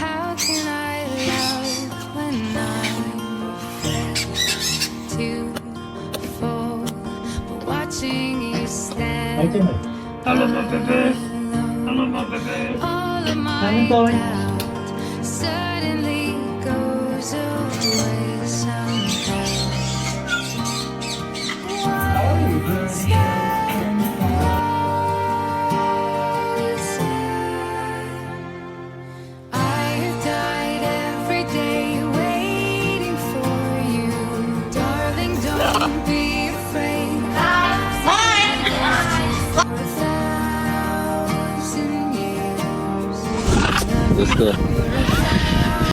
How can I love when I'm afraid to fall? But watching you stand Hello, my baby. alone, Hello, my baby. all of my Anong gawin? doubt suddenly goes away somehow. Once that was I have died every day waiting for you, darling. Don't be afraid. For 1,000 years. Gusto.